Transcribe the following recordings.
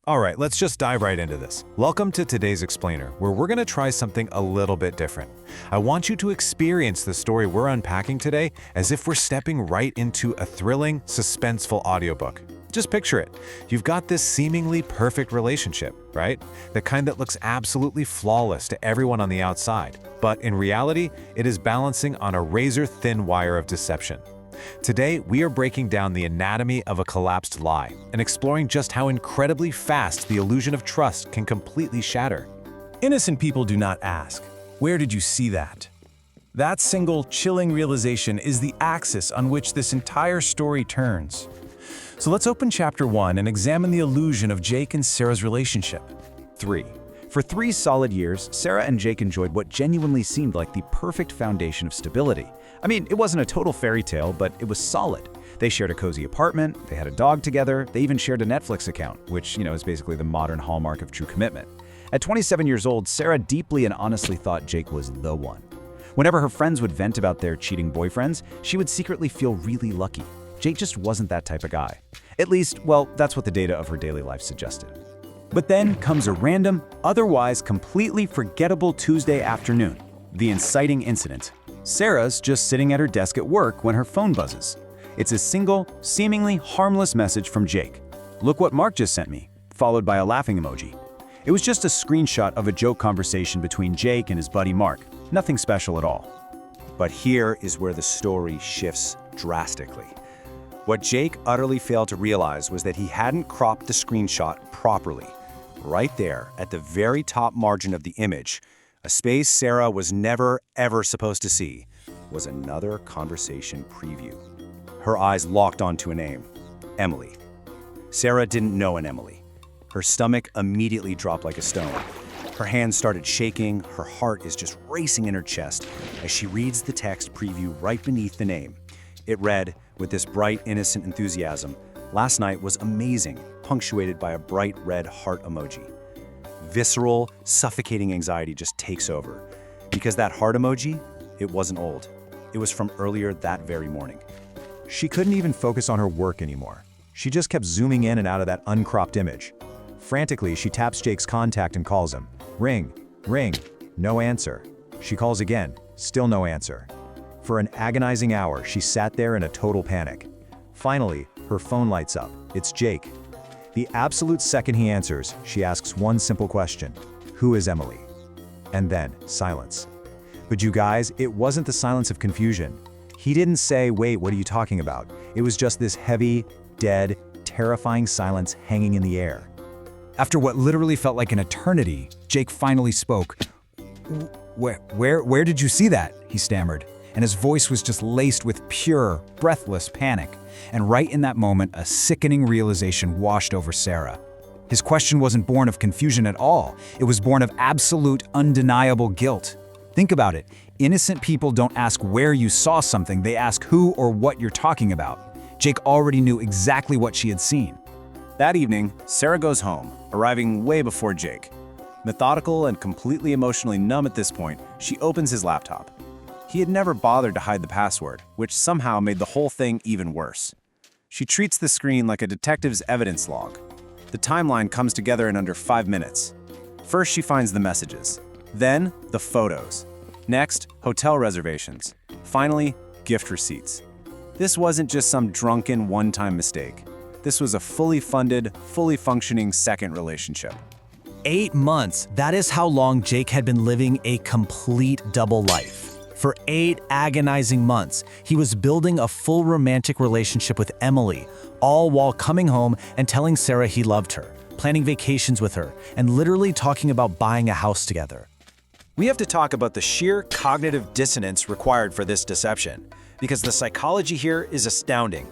All right, let's just dive right into this. Welcome to today's Explainer, where we're going to try something a little bit different. I want you to experience the story we're unpacking today as if we're stepping right into a thrilling, suspenseful audiobook. Just picture it. You've got this seemingly perfect relationship, right? The kind that looks absolutely flawless to everyone on the outside. But in reality, it is balancing on a razor-thin wire of deception. Today, we are breaking down the anatomy of a collapsed lie and exploring just how incredibly fast the illusion of trust can completely shatter. Innocent people do not ask, "Where did you see that?" That single, chilling realization is the axis on which this entire story turns. So let's open Chapter 1 and examine the illusion of Jake and Sarah's relationship. 3. For 3 solid years, Sarah and Jake enjoyed what genuinely seemed like the perfect foundation of stability. I mean, it wasn't a total fairy tale, but it was solid. They shared a cozy apartment, they had a dog together, they even shared a Netflix account, which, is basically the modern hallmark of true commitment. At 27 years old, Sarah deeply and honestly thought Jake was the one. Whenever her friends would vent about their cheating boyfriends, she would secretly feel really lucky. Jake just wasn't that type of guy. At least, well, that's what the data of her daily life suggested. But then comes a random, otherwise completely forgettable Tuesday afternoon. The inciting incident. Sarah's just sitting at her desk at work when her phone buzzes. It's a single, seemingly harmless message from Jake. "Look what Mark just sent me," followed by a laughing emoji. It was just a screenshot of a joke conversation between Jake and his buddy Mark. Nothing special at all. But here is where the story shifts drastically. What Jake utterly failed to realize was that he hadn't cropped the screenshot properly. Right there, at the very top margin of the image, a space Sarah was never, ever supposed to see, was another conversation preview. Her eyes locked onto a name, Emily. Sarah didn't know an Emily. Her stomach immediately dropped like a stone. Her hands started shaking, her heart is just racing in her chest as she reads the text preview right beneath the name. It read, with this bright, innocent enthusiasm, "Last night was amazing," punctuated by a bright red heart emoji. Visceral, suffocating anxiety just takes over. Because that heart emoji, it wasn't old. It was from earlier that very morning. She couldn't even focus on her work anymore. She just kept zooming in and out of that uncropped image. Frantically, she taps Jake's contact and calls him. Ring, ring, no answer. She calls again, still no answer. For an agonizing hour, she sat there in a total panic. Finally, her phone lights up. It's Jake. The absolute second he answers, she asks one simple question. Who is Emily? And then, silence. But you guys, it wasn't the silence of confusion. He didn't say, "Wait, what are you talking about?" It was just this heavy, dead, terrifying silence hanging in the air. After what literally felt like an eternity, Jake finally spoke. Where did you see that?" he stammered, and his voice was just laced with pure, breathless panic. And right in that moment, a sickening realization washed over Sarah. His question wasn't born of confusion at all. It was born of absolute, undeniable guilt. Think about it. Innocent people don't ask where you saw something, they ask who or what you're talking about. Jake already knew exactly what she had seen. That evening, Sarah goes home, arriving way before Jake. Methodical and completely emotionally numb at this point, she opens his laptop. He had never bothered to hide the password, which somehow made the whole thing even worse. She treats the screen like a detective's evidence log. The timeline comes together in under 5 minutes. First, she finds the messages. Then, the photos. Next, hotel reservations. Finally, gift receipts. This wasn't just some drunken one-time mistake. This was a fully funded, fully functioning second relationship. 8 months, that is how long Jake had been living a complete double life. For 8 agonizing months, he was building a full romantic relationship with Emily, all while coming home and telling Sarah he loved her, planning vacations with her, and literally talking about buying a house together. We have to talk about the sheer cognitive dissonance required for this deception, because the psychology here is astounding.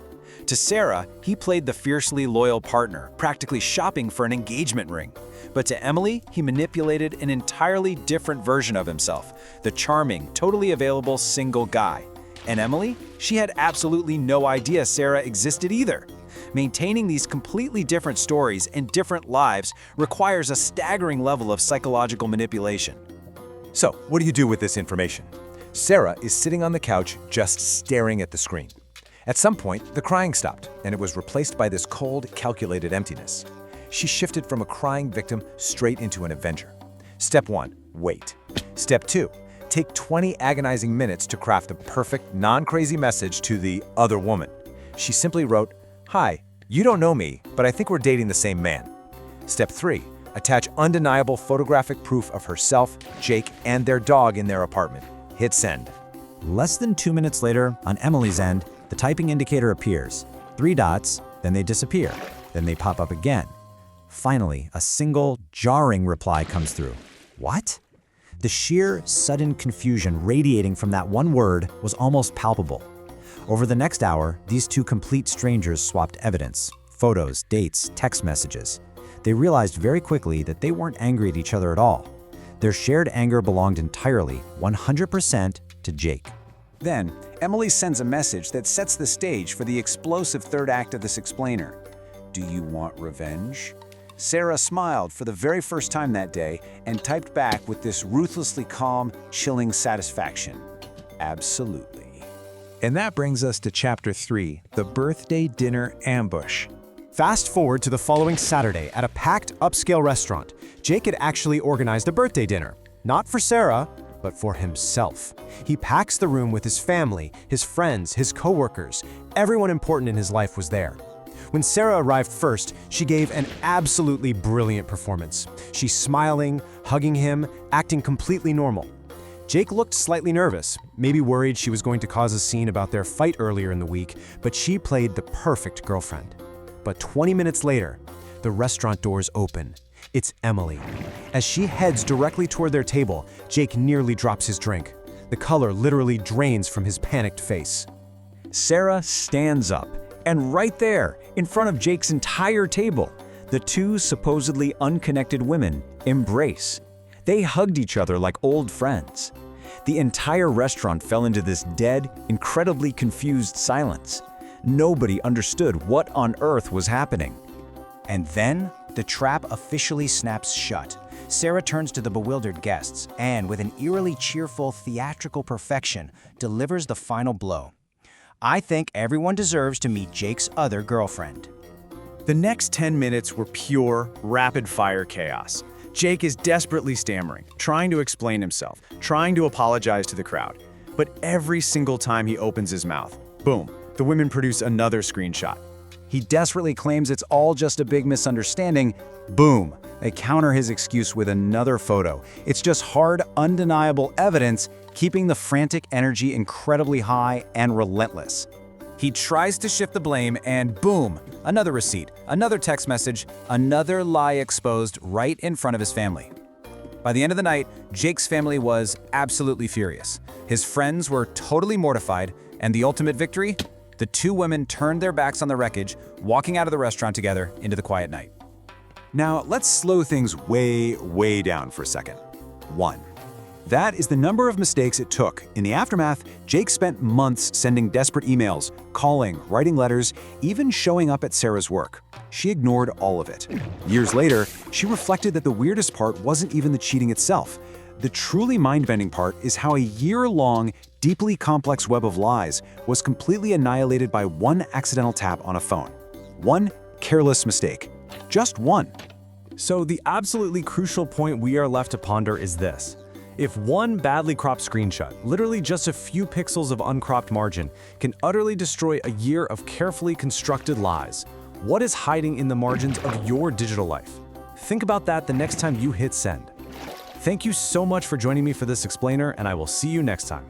To Sarah, he played the fiercely loyal partner, practically shopping for an engagement ring. But to Emily, he manipulated an entirely different version of himself, the charming, totally available single guy. And Emily? She had absolutely no idea Sarah existed either. Maintaining these completely different stories and different lives requires a staggering level of psychological manipulation. So, what do you do with this information? Sarah is sitting on the couch just staring at the screen. At some point, the crying stopped, and it was replaced by this cold, calculated emptiness. She shifted from a crying victim straight into an avenger. Step 1. Wait. Step 2. Take 20 agonizing minutes to craft the perfect, non-crazy message to the other woman. She simply wrote, "Hi, you don't know me, but I think we're dating the same man." Step 3. Attach undeniable photographic proof of herself, Jake, and their dog in their apartment. Hit send. Less than 2 minutes later, on Emily's end, the typing indicator appears. 3 dots, then they disappear. Then they pop up again. Finally, a single, jarring reply comes through. What? The sheer, sudden confusion radiating from that one word was almost palpable. Over the next hour, these two complete strangers swapped evidence, photos, dates, text messages. They realized very quickly that they weren't angry at each other at all. Their shared anger belonged entirely, 100%, to Jake. Then, Emily sends a message that sets the stage for the explosive third act of this explainer. Do you want revenge? Sarah smiled for the very first time that day and typed back with this ruthlessly calm, chilling satisfaction. Absolutely. And that brings us to Chapter 3, the birthday dinner ambush. Fast forward to the following Saturday at a packed upscale restaurant. Jake had actually organized a birthday dinner. Not for Sarah, but for himself. He packs the room with his family, his friends, his coworkers. Everyone important in his life was there. When Sarah arrived first, she gave an absolutely brilliant performance. She's smiling, hugging him, acting completely normal. Jake looked slightly nervous, maybe worried she was going to cause a scene about their fight earlier in the week, but she played the perfect girlfriend. But 20 minutes later, the restaurant doors open. It's Emily. As she heads directly toward their table, Jake nearly drops his drink. The color literally drains from his panicked face. Sarah stands up, and right there, in front of Jake's entire table, the two supposedly unconnected women embrace. They hugged each other like old friends. The entire restaurant fell into this dead, incredibly confused silence. Nobody understood what on earth was happening. And then, the trap officially snaps shut. Sarah turns to the bewildered guests and, with an eerily cheerful, theatrical perfection, delivers the final blow. I think everyone deserves to meet Jake's other girlfriend. The next 10 minutes were pure, rapid-fire chaos. Jake is desperately stammering, trying to explain himself, trying to apologize to the crowd. But every single time he opens his mouth, boom, the women produce another screenshot. He desperately claims it's all just a big misunderstanding. Boom, they counter his excuse with another photo. It's just hard, undeniable evidence, keeping the frantic energy incredibly high and relentless. He tries to shift the blame and boom, another receipt, another text message, another lie exposed right in front of his family. By the end of the night, Jake's family was absolutely furious. His friends were totally mortified, and the ultimate victory? The two women turned their backs on the wreckage, walking out of the restaurant together into the quiet night. Now, let's slow things way down for a second. 1. That is the number of mistakes it took. In the aftermath, Jake spent months sending desperate emails, calling, writing letters, even showing up at Sarah's work. She ignored all of it. Years later, she reflected that the weirdest part wasn't even the cheating itself. The truly mind-bending part is how a year-long, deeply complex web of lies was completely annihilated by one accidental tap on a phone. One careless mistake. Just one. So the absolutely crucial point we are left to ponder is this. If one badly cropped screenshot, literally just a few pixels of uncropped margin, can utterly destroy a year of carefully constructed lies, what is hiding in the margins of your digital life? Think about that the next time you hit send. Thank you so much for joining me for this explainer, and I will see you next time.